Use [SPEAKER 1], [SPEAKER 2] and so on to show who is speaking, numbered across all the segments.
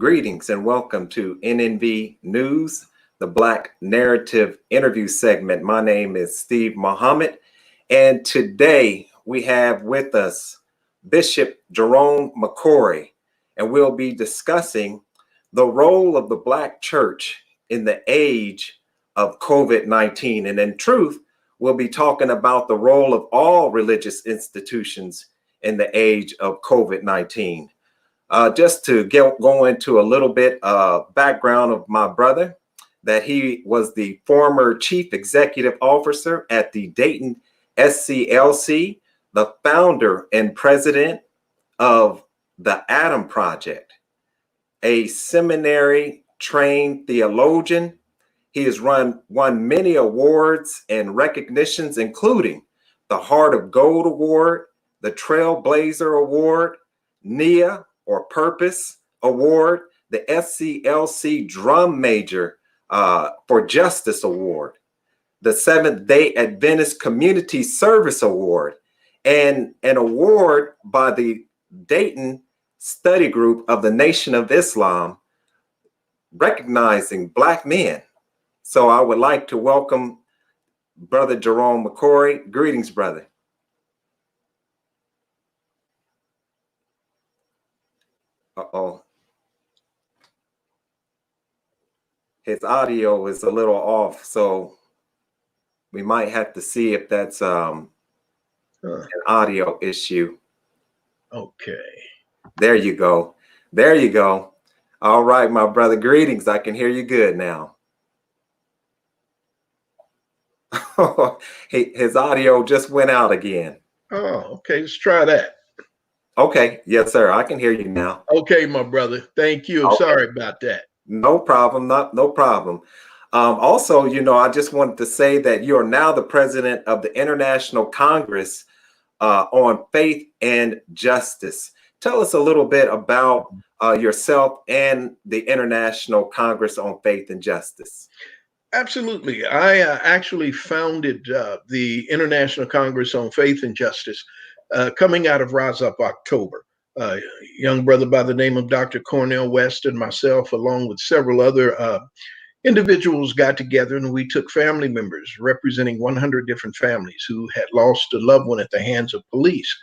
[SPEAKER 1] Greetings and welcome to NNV News, the Black Narrative interview segment. My name is Steve Muhammad, and today we have with us Bishop Jerome McCrorry, and we'll be discussing the role of the Black church in the age of COVID-19. And in truth, we'll be talking about the role of all religious institutions in the age of COVID-19. Just to go into a little bit background of my brother, that he was the former chief executive officer at the Dayton SCLC, the founder and president of the Adam Project, a seminary trained theologian. He has won many awards and recognitions, including the Heart of Gold Award, the Trailblazer Award, NIA or Purpose Award, the SCLC Drum Major for Justice Award, the Seventh-day Adventist Community Service Award, and an award by the Dayton Study Group of the Nation of Islam recognizing Black men. So I would like to welcome Brother Jerome McCrorry. Greetings, brother. Uh-oh. His audio is a little off, so we might have to see if that's an audio issue.
[SPEAKER 2] Okay.
[SPEAKER 1] There you go. There you go. All right, my brother. Greetings. I can hear you good now. His audio just went out again.
[SPEAKER 2] Oh, okay. Let's try that.
[SPEAKER 1] Okay. Yes, sir. I can hear you now.
[SPEAKER 2] Okay, my brother. Thank you.
[SPEAKER 1] Okay.
[SPEAKER 2] Sorry about that.
[SPEAKER 1] No problem. No problem. Also, I just wanted to say that you are now the president of the International Congress on Faith and Justice. Tell us a little bit about yourself and the International Congress on Faith and Justice.
[SPEAKER 2] Absolutely. I actually founded the International Congress on Faith and Justice coming out of Rise Up October. A young brother by the name of Dr. Cornell West and myself, along with several other individuals, got together and we took family members representing 100 different families who had lost a loved one at the hands of police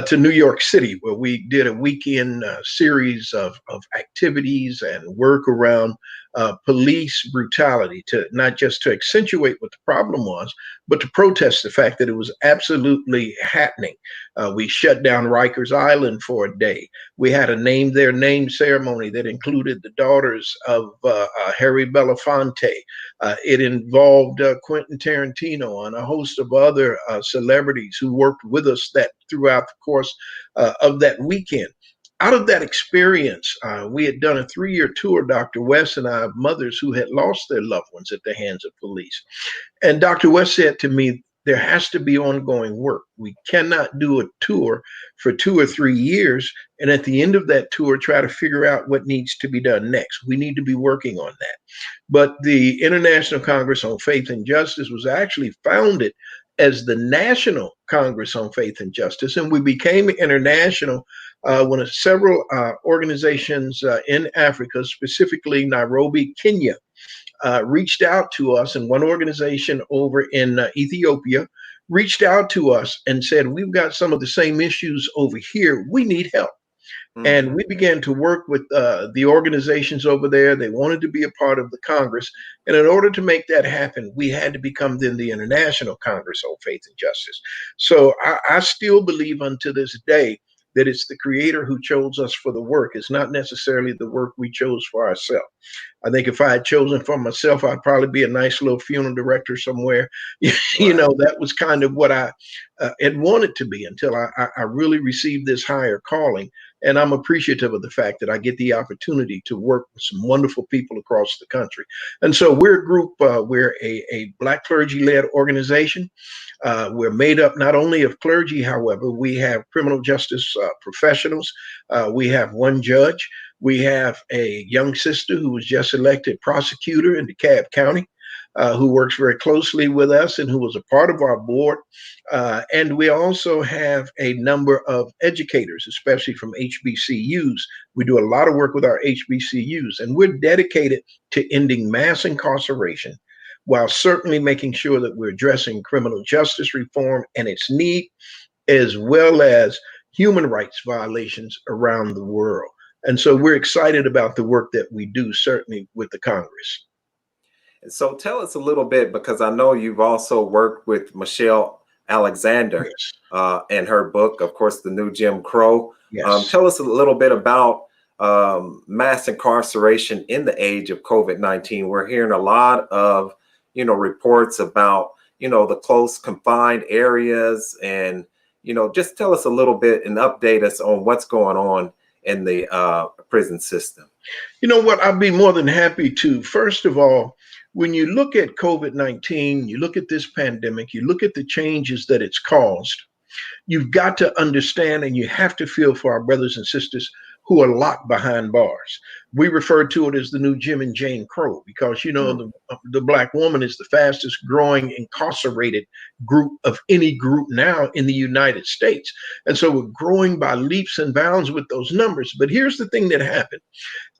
[SPEAKER 2] to New York City, where we did a weekend series of activities and work around police brutality, to not just to accentuate what the problem was, but to protest the fact that it was absolutely happening. We shut down Rikers Island for a day. We had a name their name ceremony that included the daughters of Harry Belafonte. It involved Quentin Tarantino and a host of other celebrities who worked with us that throughout the course of that weekend. Out of that experience, we had done a 3-year tour, Dr. West and I, of mothers who had lost their loved ones at the hands of police. And Dr. West said to me, there has to be ongoing work. We cannot do a tour for 2 or 3 years, and at the end of that tour, try to figure out what needs to be done next. We need to be working on that. But the International Congress on Faith and Justice was actually founded as the National Congress on Faith and Justice, and we became international when several organizations in Africa, specifically Nairobi, Kenya, reached out to us, and one organization over in Ethiopia reached out to us and said, we've got some of the same issues over here. We need help. And we began to work with the organizations over there. They wanted to be a part of the Congress. And in order to make that happen, we had to become then the International Congress on Faith and Justice. So I still believe unto this day that it's the Creator who chose us for the work. It's not necessarily the work we chose for ourselves. I think if I had chosen for myself, I'd probably be a nice little funeral director somewhere. That was kind of what I had wanted to be until I really received this higher calling. And I'm appreciative of the fact that I get the opportunity to work with some wonderful people across the country. And so we're a group, we're a Black clergy-led organization. We're made up not only of clergy, however, we have criminal justice professionals. We have one judge. We have a young sister who was just elected prosecutor in DeKalb County. who works very closely with us and who was a part of our board. And we also have a number of educators, especially from HBCUs. We do a lot of work with our HBCUs, and we're dedicated to ending mass incarceration while certainly making sure that we're addressing criminal justice reform and its need, as well as human rights violations around the world. And so we're excited about the work that we do, certainly with the Congress.
[SPEAKER 1] And so tell us a little bit, because I know you've also worked with Michelle Alexander
[SPEAKER 2] Yes.
[SPEAKER 1] and her book, of course, The New Jim Crow.
[SPEAKER 2] Yes.
[SPEAKER 1] Tell us a little bit about mass incarceration in the age of COVID-19. We're hearing a lot of, reports about, the close confined areas, and, just tell us a little bit and update us on what's going on in the prison system.
[SPEAKER 2] You know what? I'd be more than happy to. First of all, when you look at COVID-19, you look at this pandemic, you look at the changes that it's caused, you've got to understand and you have to feel for our brothers and sisters who are locked behind bars. We refer to it as the new Jim and Jane Crow because, the Black woman is the fastest growing incarcerated group of any group now in the United States. And so we're growing by leaps and bounds with those numbers. But here's the thing that happened.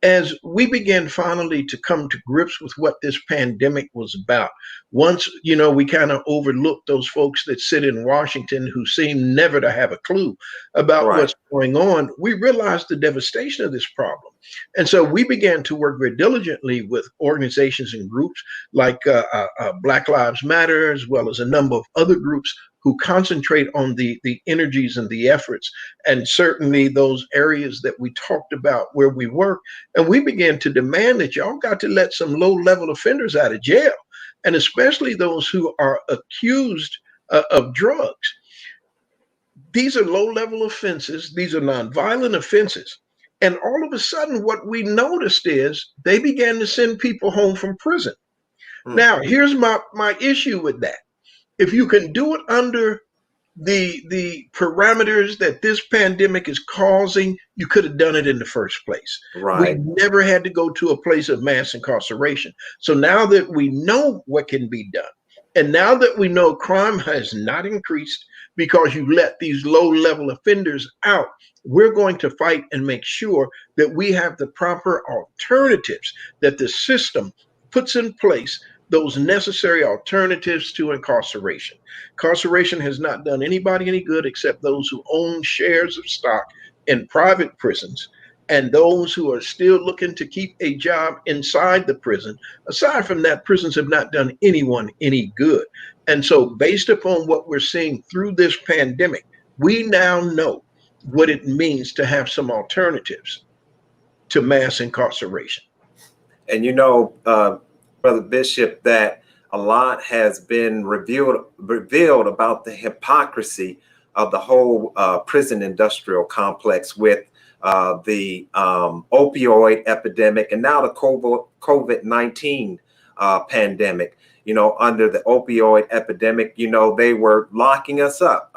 [SPEAKER 2] As we began finally to come to grips with what this pandemic was about, once, we kind of overlooked those folks that sit in Washington who seem never to have a clue about what's going on, we realized the devastation of this problem. And so we began to work very diligently with organizations and groups like Black Lives Matter, as well as a number of other groups who concentrate on the energies and the efforts, and certainly those areas that we talked about where we work. And we began to demand that y'all got to let some low-level offenders out of jail, and especially those who are accused of drugs. These are low-level offenses. These are nonviolent offenses. And all of a sudden, what we noticed is they began to send people home from prison. Now, here's my issue with that. If you can do it under the parameters that this pandemic is causing, you could have done it in the first place.
[SPEAKER 1] Right.
[SPEAKER 2] We never had to go to a place of mass incarceration. So now that we know what can be done, and now that we know crime has not increased because you let these low-level offenders out, we're going to fight and make sure that we have the proper alternatives, that the system puts in place those necessary alternatives to incarceration. Incarceration has not done anybody any good except those who own shares of stock in private prisons and those who are still looking to keep a job inside the prison. Aside from that, prisons have not done anyone any good. And so based upon what we're seeing through this pandemic, we now know what it means to have some alternatives to mass incarceration.
[SPEAKER 1] And Brother Bishop, that a lot has been revealed about the hypocrisy of the whole prison industrial complex with the opioid epidemic and now the COVID-19 pandemic. Under the opioid epidemic, they were locking us up.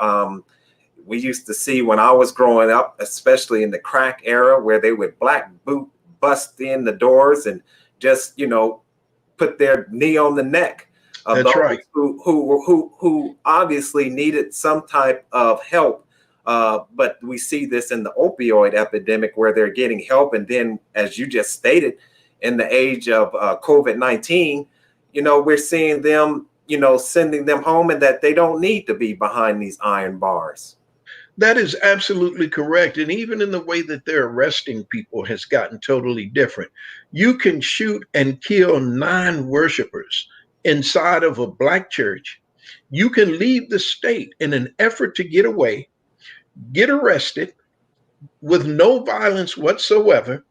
[SPEAKER 1] We used to see when I was growing up, especially in the crack era, where they would bust in the doors and just, put their knee on the neck of
[SPEAKER 2] That's
[SPEAKER 1] those
[SPEAKER 2] right.
[SPEAKER 1] who obviously needed some type of help. But we see this in the opioid epidemic where they're getting help. And then, as you just stated, in the age of COVID-19, we're seeing them, sending them home and that they don't need to be behind these iron bars.
[SPEAKER 2] That is absolutely correct. And even in the way that they're arresting people has gotten totally different. You can shoot and kill 9 worshipers inside of a Black church. You can leave the state in an effort to get away, get arrested with no violence whatsoever,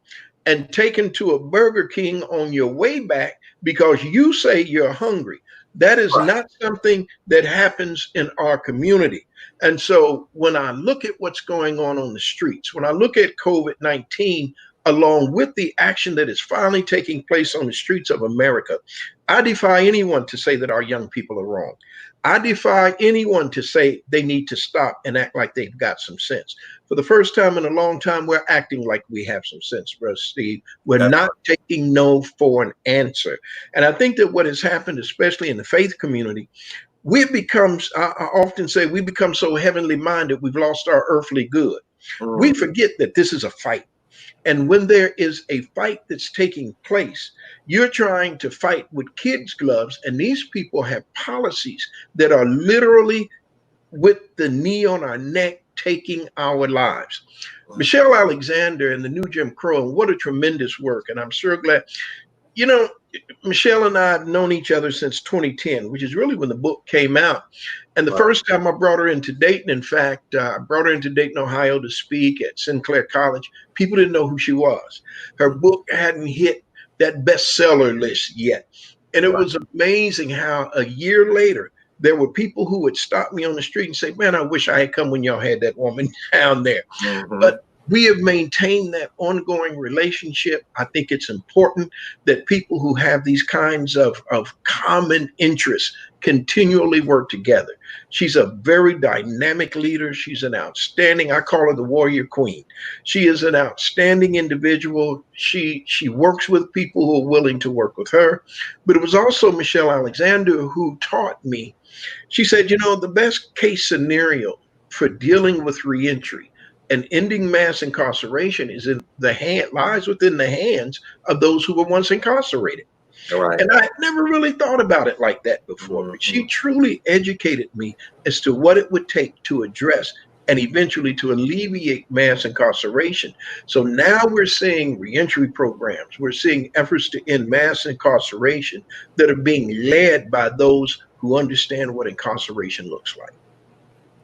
[SPEAKER 2] and taken to a Burger King on your way back because you say you're hungry. That is not something that happens in our community. And so when I look at what's going on the streets, when I look at COVID-19, along with the action that is finally taking place on the streets of America, I defy anyone to say that our young people are wrong. I defy anyone to say they need to stop and act like they've got some sense. for the first time in a long time, we're acting like we have some sense, Brother Steve. We're
[SPEAKER 1] That's
[SPEAKER 2] not taking no for an answer. And I think that what has happened, especially in the faith community, we've become, I often say, we become so heavenly minded, we've lost our earthly good. We forget that this is a fight. And when there is a fight that's taking place, you're trying to fight with kids' gloves, and these people have policies that are literally with the knee on our neck, taking our lives. Michelle Alexander and the New Jim Crow, and what a tremendous work. And I'm sure glad, you know, Michelle and I have known each other since 2010, which is really when the book came out. And the first time I brought her into Dayton, in fact, I brought her into Dayton, Ohio to speak at Sinclair College. People didn't know who she was. Her book hadn't hit that bestseller list yet. And it was amazing how a year later, there were people who would stop me on the street and say, man, I wish I had come when y'all had that woman down there. But we have maintained that ongoing relationship. I think it's important that people who have these kinds of common interests continually work together. She's a very dynamic leader. She's an outstanding, I call her the warrior queen. She is an outstanding individual. She works with people who are willing to work with her. But it was also Michelle Alexander who taught me. She said, you know, the best case scenario for dealing with reentry and ending mass incarceration lies within the hands of those who were once incarcerated.
[SPEAKER 1] right.
[SPEAKER 2] And I never really thought about it like that before, but she truly educated me as to what it would take to address and eventually to alleviate mass incarceration. So now we're seeing reentry programs. We're seeing efforts to end mass incarceration that are being led by those who understand what incarceration looks like.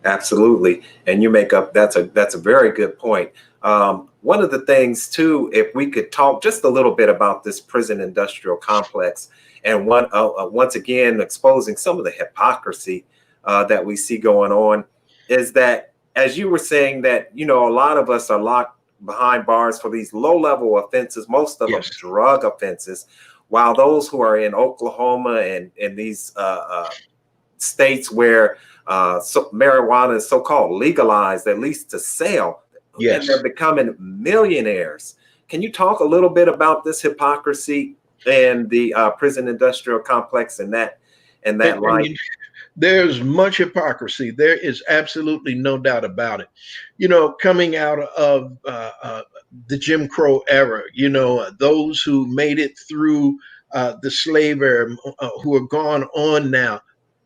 [SPEAKER 1] Absolutely. And you make up, that's a very good point. One of the things too, if we could talk just a little bit about this prison industrial complex, and once again, exposing some of the hypocrisy that we see going on, is that, as you were saying, that, you know, a lot of us are locked behind bars for these low-level offenses, most of them drug offenses, while those who are in Oklahoma and in these states where marijuana is so-called legalized, at least to sell, and they're becoming millionaires. Can you talk a little bit about this hypocrisy and the prison industrial complex and that light?
[SPEAKER 2] There's much hypocrisy. There is absolutely no doubt about it. You know, coming out of the Jim Crow era, you know, those who made it through the slave era, who are gone on now,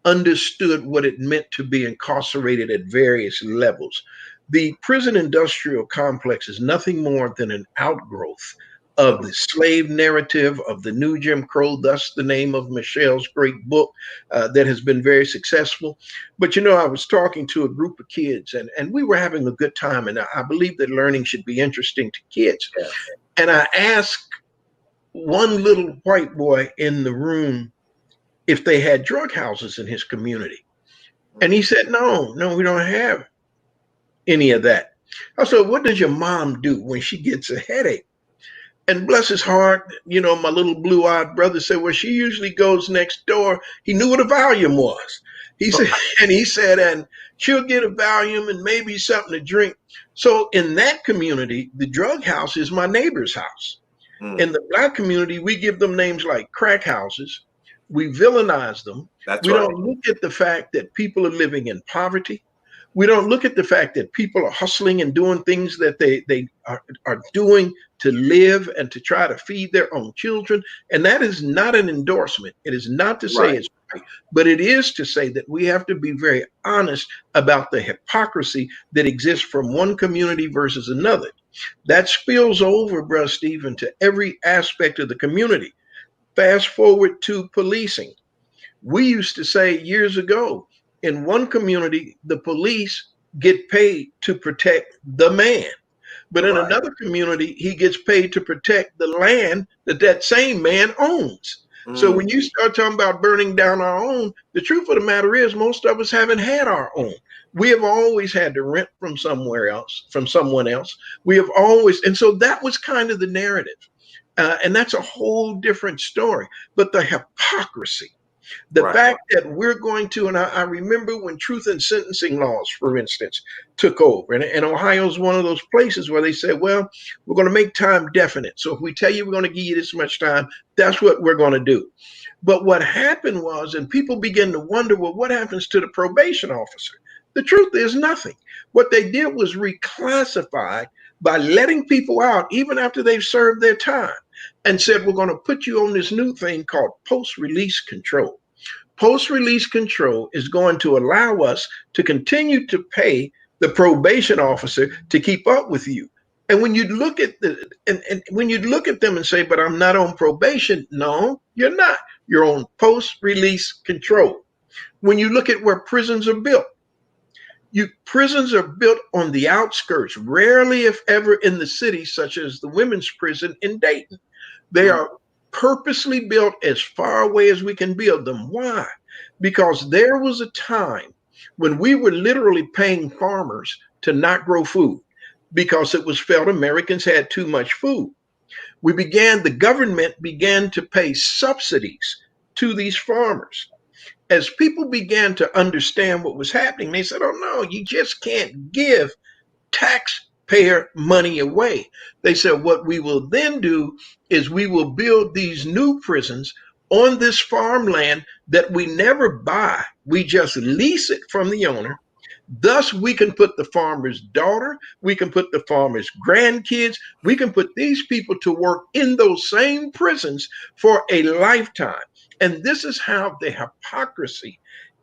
[SPEAKER 2] understood what it meant to be incarcerated at various levels. The prison industrial complex is nothing more than an outgrowth of the slave narrative of the new Jim Crow, thus the name of Michelle's great book that has been very successful. But, you know, I was talking to a group of kids and we were having a good time. And I believe that learning should be interesting to kids. And I asked one little white boy in the room if they had drug houses in his community. And he said, no, we don't have any of that. I said, what does your mom do when she gets a headache? And bless his heart, you know, my little blue-eyed brother said, well, she usually goes next door. He knew what a Valium was. He said, and she'll get a Valium and maybe something to drink. So in that community, the drug house is my neighbor's house. In the Black community, we give them names like crack houses. We villainize them. We don't look at the fact that people are living in poverty. We don't look at the fact that people are hustling and doing things that they are doing to live and to try to feed their own children. And that is not an endorsement. It is not to say it's right, but it is to say that we have to be very honest about the hypocrisy that exists from one community versus another. That spills over, Brother Stephen, to every aspect of the community. Fast forward to policing. We used to say years ago, in one community, the police get paid to protect the man. But in another community, he gets paid to protect the land that same man owns. So when you start talking about burning down our own, the truth of the matter is most of us haven't had our own. We have always had to rent from somewhere else, from someone else. We have always, and so that was kind of the narrative. And that's a whole different story. But the hypocrisy, The
[SPEAKER 1] Right.
[SPEAKER 2] fact that we're going to, and I remember when truth in sentencing laws, for instance, took over, and Ohio is one of those places where they said, well, we're going to make time definite. So if we tell you we're going to give you this much time, that's what we're going to do. But what happened was, and people began to wonder, well, what happens to the probation officer? The truth is nothing. What they did was reclassify by letting people out even after they've served their time, and said, we're going to put you on this new thing called post-release control. Post-release control is going to allow us to continue to pay the probation officer to keep up with you. And when you look at and when you look at them and say, but I'm not on probation, no, you're not. You're on post-release control. When you look at where prisons are built, prisons are built on the outskirts, rarely if ever in the city, such as the women's prison in Dayton. They are purposely built as far away as we can build them. Why? Because there was a time when we were literally paying farmers to not grow food because it was felt Americans had too much food. The government began to pay subsidies to these farmers. As people began to understand what was happening, they said, oh no, you just can't give taxpayer money away. They said, what we will then do is we will build these new prisons on this farmland that we never buy. We just lease it from the owner. Thus, we can put the farmer's daughter, we can put the farmer's grandkids, we can put these people to work in those same prisons for a lifetime. And this is how the hypocrisy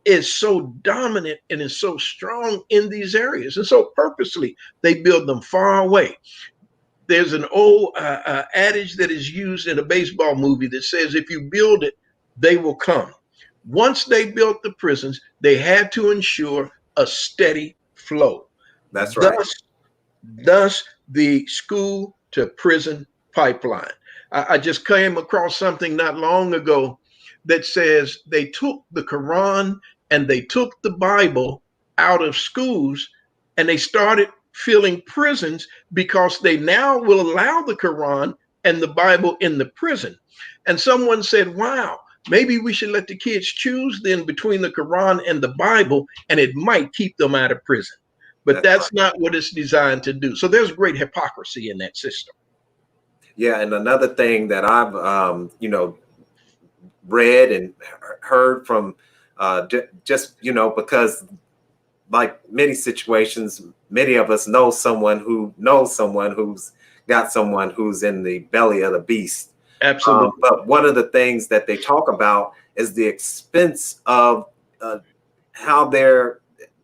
[SPEAKER 2] is so dominant and is so strong in these areas. And so purposely, they build them far away. There's an old adage that is used in a baseball movie that says, if you build it, they will come. Once they built the prisons, they had to ensure a steady flow.
[SPEAKER 1] That's right.
[SPEAKER 2] Thus the school to prison pipeline. I just came across something not long ago that says they took the Quran and they took the Bible out of schools and they started filling prisons because they now will allow the Quran and the Bible in the prison. And someone said, wow, maybe we should let the kids choose then between the Quran and the Bible, and it might keep them out of prison. But that's not what it's designed to do. So there's great hypocrisy in that system.
[SPEAKER 1] Yeah, and another thing that I've read and heard from just because like many situations, many of us know someone who knows someone who's got someone who's in the belly of the beast.
[SPEAKER 2] Absolutely.
[SPEAKER 1] But one of the things that they talk about is the expense of how they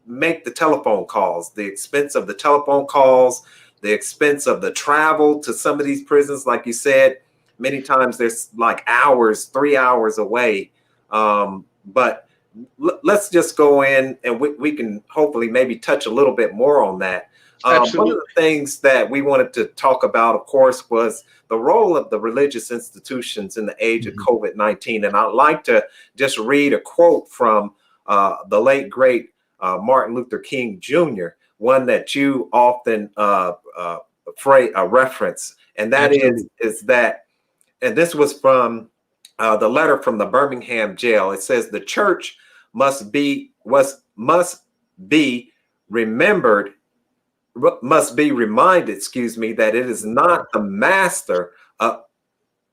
[SPEAKER 1] make the telephone calls, the expense of the telephone calls, the expense of the travel to some of these prisons. Like you said, many times there's like hours, 3 hours away. But let's just go in and we can hopefully maybe touch a little bit more on that. One of the things that we wanted to talk about, of course, was the role of the religious institutions in the age of COVID-19. And I'd like to just read a quote from the late, great Martin Luther King Jr., one that you often reference. And that is that, and this was from the letter from the Birmingham jail. It says the church must be reminded, that it is not the master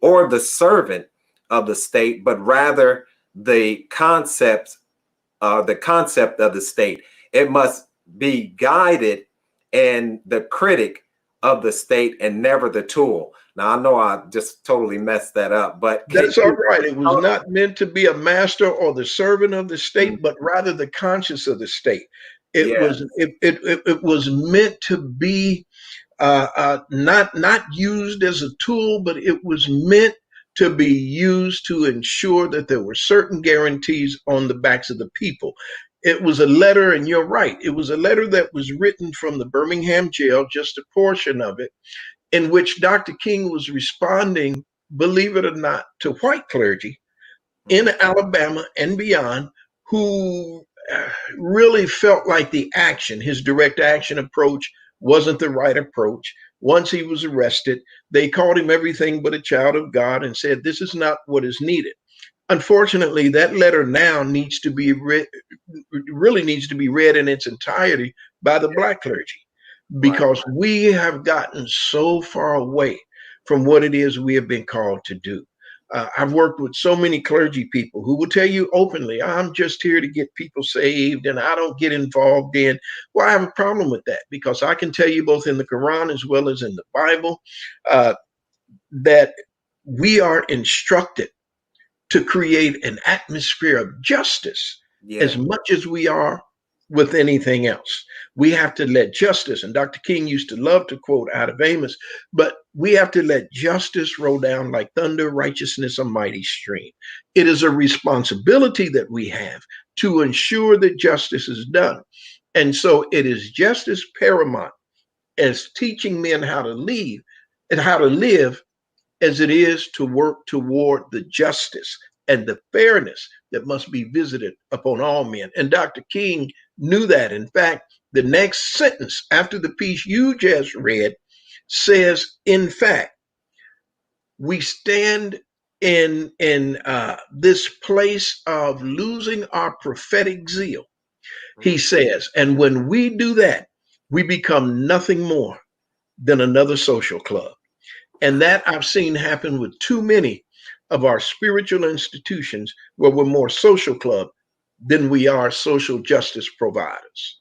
[SPEAKER 1] or the servant of the state, but rather the concept of the state. It must be guided and the critic of the state and never the tool. Now, I know I just totally messed that up, but
[SPEAKER 2] that's all right. It was not meant to be a master or the servant of the state, but rather the conscience of the state. It was meant to be not used as a tool, but it was meant to be used to ensure that there were certain guarantees on the backs of the people. It was a letter, and you're right, it was a letter that was written from the Birmingham jail, just a portion of it, in which Dr. King was responding, believe it or not, to white clergy in Alabama and beyond who really felt like his direct action approach wasn't the right approach. Once he was arrested, they called him everything but a child of God and said, this is not what is needed. Unfortunately, that letter now needs to be read, really needs to be read in its entirety by the Black clergy,
[SPEAKER 1] Right.
[SPEAKER 2] because we have gotten so far away from what it is we have been called to do. I've worked with so many clergy people who will tell you openly, I'm just here to get people saved and I don't get involved in. Well, I have a problem with that, because I can tell you both in the Quran as well as in the Bible uh, that we are instructed to create an atmosphere of justice as
[SPEAKER 1] Yeah.
[SPEAKER 2] much as we are with anything else. We have to let justice, and Dr. King used to love to quote out of Amos, but we have to let justice roll down like thunder, righteousness a mighty stream. It is a responsibility that we have to ensure that justice is done. And so it is just as paramount as teaching men how to lead and how to live as it is to work toward the justice and the fairness that must be visited upon all men. And Dr. King knew that. In fact, the next sentence after the piece you just read says, in fact, we stand in this place of losing our prophetic zeal. He
[SPEAKER 1] Mm.
[SPEAKER 2] says, and when we do that, we become nothing more than another social club. And that I've seen happen with too many of our spiritual institutions, where we're more social club than we are social justice providers.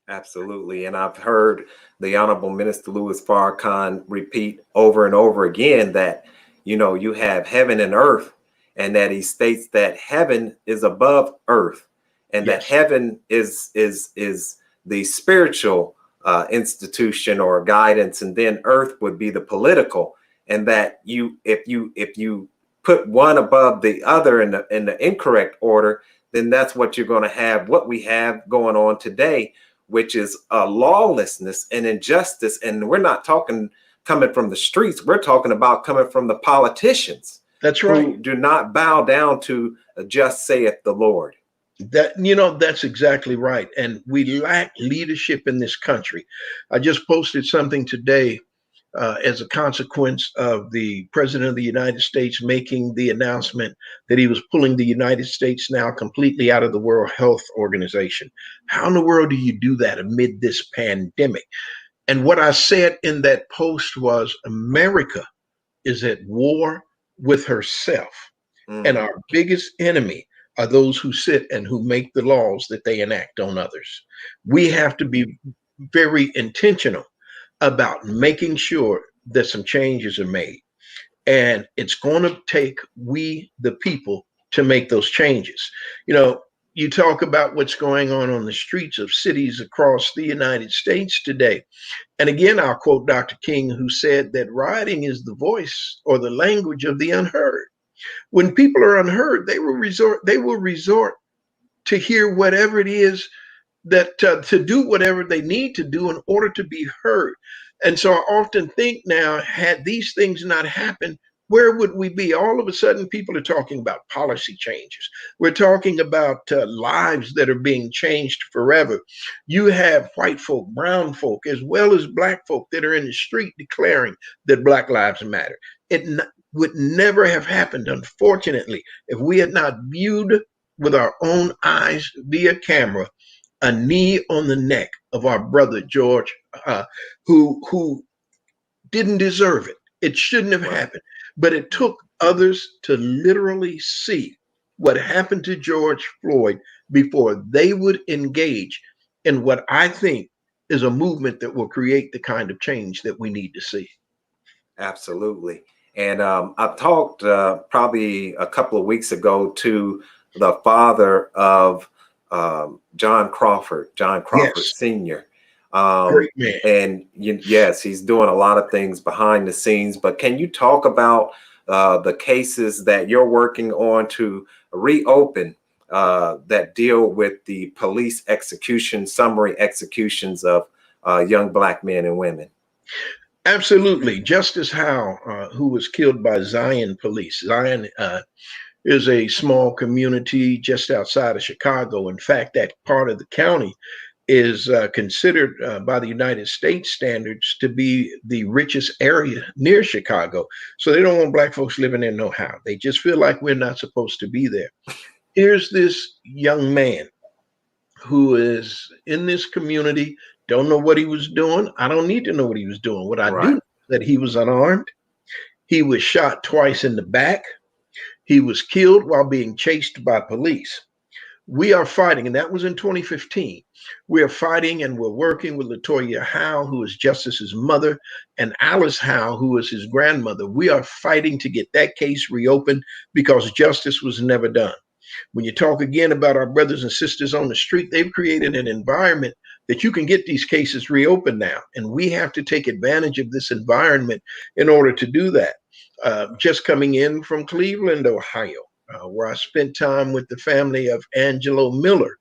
[SPEAKER 1] Absolutely. And I've heard the Honorable Minister Louis Farrakhan repeat over and over again that, you have heaven and earth, and that he states that heaven is above earth, and that
[SPEAKER 2] Yes,
[SPEAKER 1] heaven is the spiritual institution or guidance, and then earth would be the political, and that if you put one above the other in the incorrect order, then that's what you're going to have, what we have going on today, which is lawlessness and injustice. And we're not talking coming from the streets. We're talking about coming from the politicians
[SPEAKER 2] that's right.
[SPEAKER 1] who do not bow down to just saith the Lord.
[SPEAKER 2] That's exactly right. And we lack leadership in this country. I just posted something today as a consequence of the president of the United States making the announcement that he was pulling the United States now completely out of the World Health Organization. How in the world do you do that amid this pandemic? And what I said in that post was, America is at war with herself. And
[SPEAKER 1] Mhm.
[SPEAKER 2] our biggest enemy are those who sit and who make the laws that they enact on others. We have to be very intentional about making sure that some changes are made. And it's going to take we, the people, to make those changes. You know, you talk about what's going on the streets of cities across the United States today. And again, I'll quote Dr. King, who said that rioting is the voice or the language of the unheard. When people are unheard, they will resort to hear whatever it is that to do whatever they need to do in order to be heard. And so I often think now, had these things not happened, where would we be? All of a sudden, people are talking about policy changes. We're talking about lives that are being changed forever. You have white folk, brown folk, as well as black folk that are in the street declaring that Black Lives Matter. Would never have happened, unfortunately, if we had not viewed with our own eyes via camera a knee on the neck of our brother George, who didn't deserve it. It shouldn't have
[SPEAKER 1] Right.
[SPEAKER 2] happened, but it took others to literally see what happened to George Floyd before they would engage in what I think is a movement that will create the kind of change that we need to see.
[SPEAKER 1] Absolutely. And I talked probably a couple of weeks ago to the father of John Crawford
[SPEAKER 2] Yes,
[SPEAKER 1] Sr.
[SPEAKER 2] great man.
[SPEAKER 1] And yes, he's doing a lot of things behind the scenes. But can you talk about the cases that you're working on to reopen that deal with the police execution, summary executions of young Black men and women?
[SPEAKER 2] Absolutely. Justice Howe, who was killed by Zion police. Zion is a small community just outside of Chicago. In fact, that part of the county is considered by the United States standards to be the richest area near Chicago. So they don't want black folks living there no how. They just feel like we're not supposed to be there. Here's this young man who is in this community, don't know what he was doing. I don't need to know what he was doing. What I do know
[SPEAKER 1] Right.
[SPEAKER 2] is that he was unarmed. He was shot twice in the back. He was killed while being chased by police. We are fighting, and that was in 2015. We are fighting and we're working with Latoya Howe, who is Justice's mother, and Alice Howe, who is his grandmother. We are fighting to get that case reopened because justice was never done. When you talk again about our brothers and sisters on the street, they've created an environment that you can get these cases reopened now. And we have to take advantage of this environment in order to do that. Just coming in from Cleveland, Ohio, where I spent time with the family of Angelo Miller.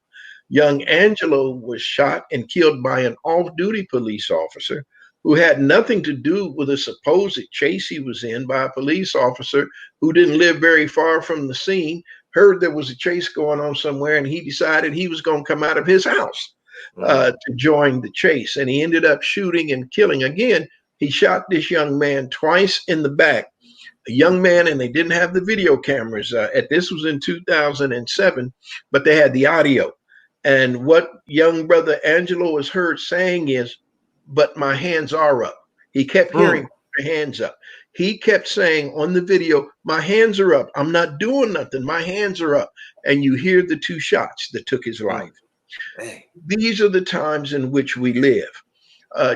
[SPEAKER 2] Young Angelo was shot and killed by an off-duty police officer who had nothing to do with a supposed chase he was in by a police officer who didn't live very far from the scene, heard there was a chase going on somewhere, and he decided he was going to come out of his house to join the chase. And he ended up shooting and killing. Again, he shot this young man twice in the back. A young man, and they didn't have the video cameras. This was in 2007, but they had the audio. And what young brother Angelo was heard saying is, "But my hands are up." He kept hearing, "Put your hands up." He kept saying on the video, "My hands are up. I'm not doing nothing. My hands are up." And you hear the two shots that took his life.
[SPEAKER 1] Hey.
[SPEAKER 2] These are the times in which we live.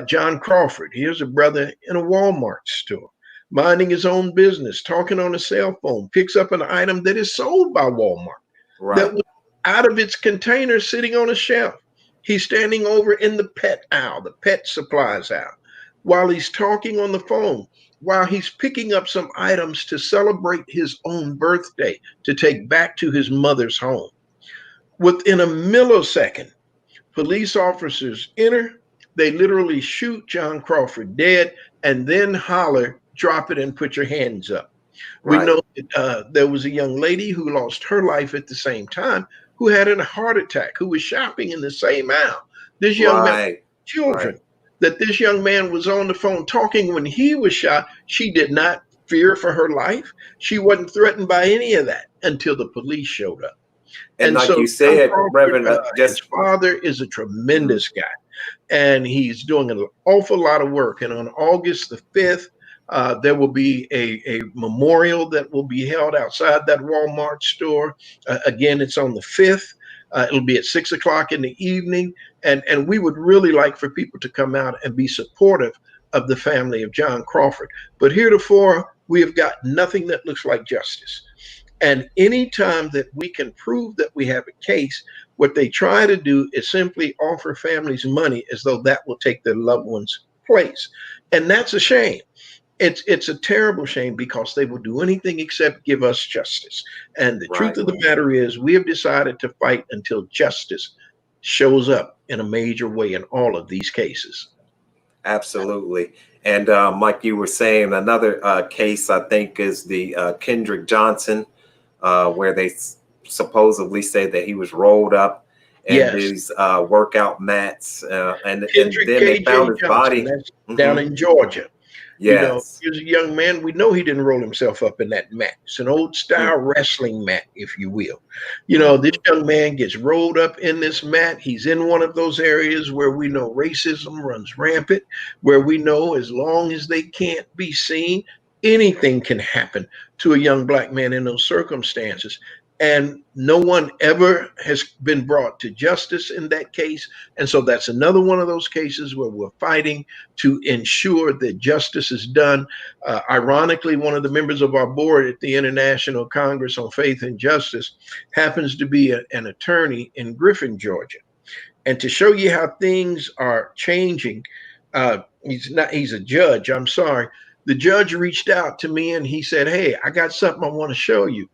[SPEAKER 2] John Crawford, here's a brother in a Walmart store, minding his own business, talking on a cell phone, picks up an item that is sold by Walmart that was out of its container sitting on a shelf. He's standing over in the pet aisle, the pet supplies aisle, while he's talking on the phone, while he's picking up some items to celebrate his own birthday to take back to his mother's home. Within a millisecond, police officers enter. They literally shoot John Crawford dead and then holler, "Drop it and put your hands up." We know that there was a young lady who lost her life at the same time, who had a heart attack, who was shopping in the same aisle. This young man, children, that this young man was on the phone talking when he was shot. She did not fear for her life. She wasn't threatened by any of that until the police showed up.
[SPEAKER 1] And like
[SPEAKER 2] so
[SPEAKER 1] you said,
[SPEAKER 2] Crawford,
[SPEAKER 1] Reverend,
[SPEAKER 2] his father is a tremendous guy, and he's doing an awful lot of work. And on August the 5th, there will be a memorial that will be held outside that Walmart store. Again, it's on the 5th. It'll be at 6 o'clock in the evening. And we would really like for people to come out and be supportive of the family of John Crawford. But heretofore, we have got nothing that looks like justice. And anytime that we can prove that we have a case, what they try to do is simply offer families money as though that will take their loved one's place. And that's a shame. It's a terrible shame because they will do anything except give us justice. And the truth of the matter is we have decided to fight until justice shows up in a major way in all of these cases.
[SPEAKER 1] Absolutely. And like you were saying, another case I think is the Kendrick Johnson, where they supposedly say that he was rolled up in these workout mats, and then they found his body.
[SPEAKER 2] That's down in Georgia.
[SPEAKER 1] Yes.
[SPEAKER 2] You know, he's a young man. We know he didn't roll himself up in that mat. It's an old style wrestling mat, if you will. You know, this young man gets rolled up in this mat. He's in one of those areas where we know racism runs rampant, where we know as long as they can't be seen, anything can happen to a young black man in those circumstances. And no one ever has been brought to justice in that case. And so that's another one of those cases where we're fighting to ensure that justice is done. Ironically, one of the members of our board at the International Congress on Faith and Justice happens to be an attorney in Griffin, Georgia. And to show you how things are changing, he's a judge, I'm sorry. The judge reached out to me and he said, "Hey, I got something I want to show you."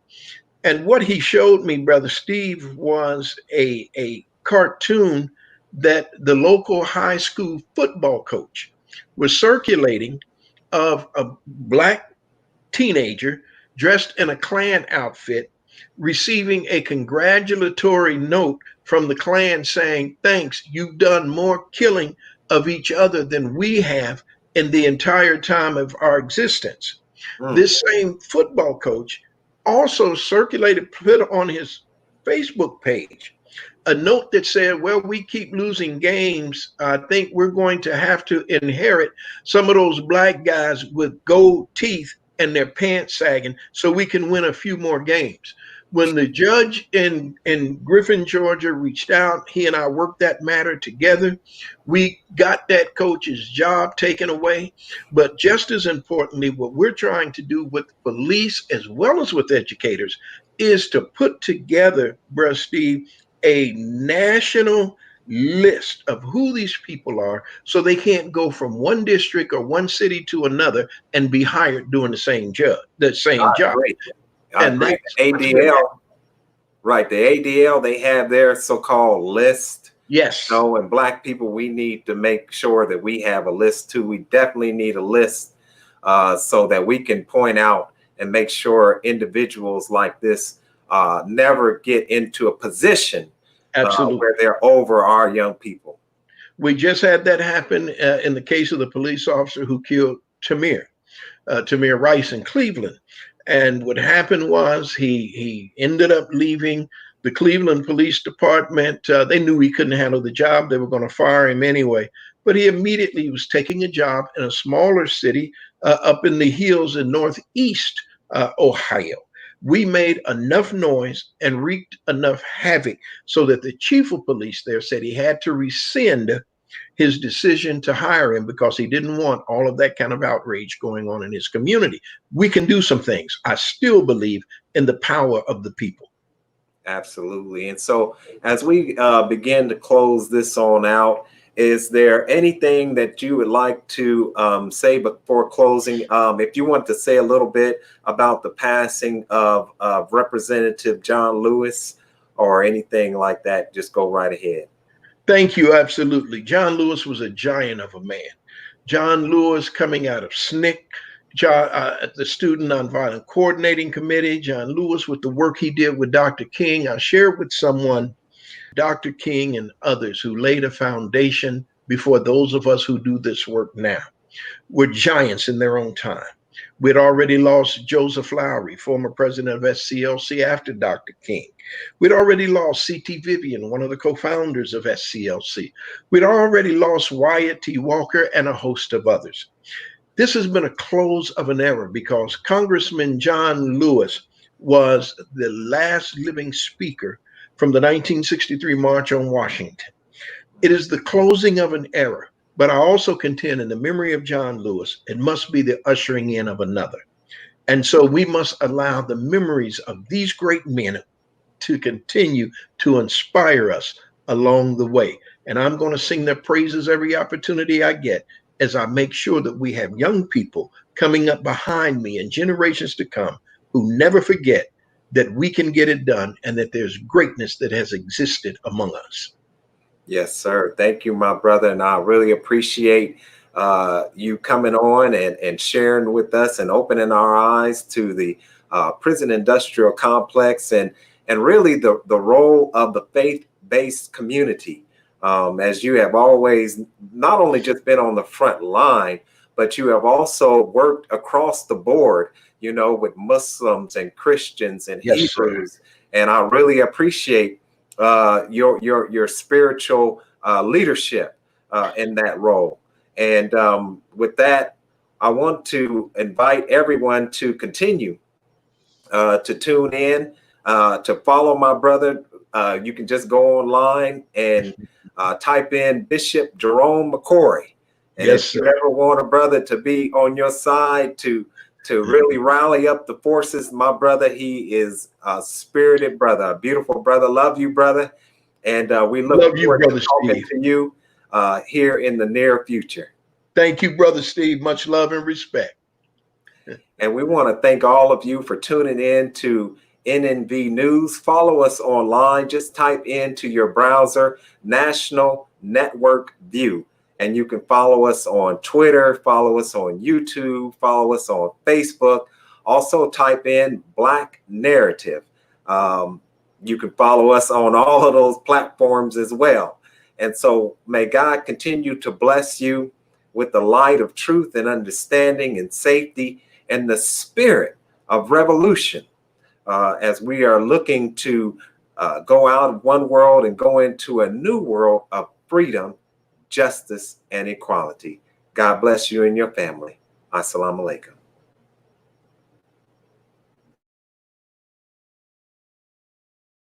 [SPEAKER 2] And what he showed me, Brother Steve, was a cartoon that the local high school football coach was circulating of a black teenager dressed in a Klan outfit receiving a congratulatory note from the Klan saying, thanks, you've done more killing of each other than we have in the entire time of our existence.
[SPEAKER 1] Mm.
[SPEAKER 2] This same football coach also circulated, put on his Facebook page, a note that said, well, we keep losing games. I think we're going to have to inherit some of those black guys with gold teeth and their pants sagging so we can win a few more games. When the judge in Griffin, Georgia reached out, he and I worked that matter together. We got that coach's job taken away. But just as importantly, what we're trying to do with police as well as with educators is to put together, Bruh Steve, a national list of who these people are so they can't go from one district or one city to another and be hired doing the
[SPEAKER 1] I
[SPEAKER 2] same job.
[SPEAKER 1] agree. I
[SPEAKER 2] And
[SPEAKER 1] agree.
[SPEAKER 2] that's
[SPEAKER 1] The
[SPEAKER 2] what's been happening.
[SPEAKER 1] ADL, right? The ADL, they have their so-called list.
[SPEAKER 2] Yes,
[SPEAKER 1] And Black people, we need to make sure that we have a list too. We definitely need a list so that we can point out and make sure individuals like this never get into a position
[SPEAKER 2] absolutely.
[SPEAKER 1] where they're over our young people.
[SPEAKER 2] We just had that happen in the case of the police officer who killed Tamir Rice in Cleveland. And what happened was he ended up leaving the Cleveland Police Department. They knew he couldn't handle the job. They were going to fire him anyway. But he immediately was taking a job in a smaller city up in the hills in northeast Ohio. We made enough noise and wreaked enough havoc so that the chief of police there said he had to rescind his decision to hire him because he didn't want all of that kind of outrage going on in his community. We can do some things. I still believe in the power of the people.
[SPEAKER 1] Absolutely. And so as we begin to close this on out, is there anything that you would like to say before closing? If you want to say a little bit about the passing of Representative John Lewis or anything like that, just go right ahead.
[SPEAKER 2] Thank you. Absolutely. John Lewis was a giant of a man. John Lewis coming out of SNCC, the Student Nonviolent Coordinating Committee, John Lewis with the work he did with Dr. King. I shared with someone, Dr. King and others who laid a foundation before those of us who do this work now were giants in their own time. We'd already lost Joseph Lowry, former president of SCLC after Dr. King. We'd already lost C.T. Vivian, one of the co-founders of SCLC. We'd already lost Wyatt T. Walker and a host of others. This has been a close of an era because Congressman John Lewis was the last living speaker from the 1963 March on Washington. It is the closing of an era. But I also contend in the memory of John Lewis, it must be the ushering in of another. And so we must allow the memories of these great men to continue to inspire us along the way. And I'm going to sing their praises every opportunity I get as I make sure that we have young people coming up behind me and generations to come who never forget that we can get it done and that there's greatness that has existed among us.
[SPEAKER 1] Yes, sir. Thank you, my brother. And I really appreciate you coming on and sharing with us and opening our eyes to the prison industrial complex and really the role of the faith-based community. As you have always not only just been on the front line, but you have also worked across the board, with Muslims and Christians and
[SPEAKER 2] Yes,
[SPEAKER 1] Hebrews.
[SPEAKER 2] sir.
[SPEAKER 1] And I really appreciate your spiritual leadership in that role. And with that, I want to invite everyone to continue to tune in, to follow my brother. You can just go online and type in Bishop Jerome McCrorry. And
[SPEAKER 2] Yes,
[SPEAKER 1] if you
[SPEAKER 2] sir.
[SPEAKER 1] ever want a brother to be on your side to really rally up the forces, my brother, he is a spirited brother, a beautiful brother. Love you, brother. And we look
[SPEAKER 2] Love you,
[SPEAKER 1] forward
[SPEAKER 2] Brother
[SPEAKER 1] to talking
[SPEAKER 2] Steve.
[SPEAKER 1] to you here in the near future.
[SPEAKER 2] Thank you, Brother Steve. Much love and respect.
[SPEAKER 1] And we want to thank all of you for tuning in to NNV News. Follow us online. Just type into your browser, National Network View. And you can follow us on Twitter, follow us on YouTube, follow us on Facebook. Also type in Black Narrative. You can follow us on all of those platforms as well. And so may God continue to bless you with the light of truth and understanding and safety and the spirit of revolution as we are looking to go out of one world and go into a new world of freedom, justice, and equality. God bless you and your family. Assalamu alaikum.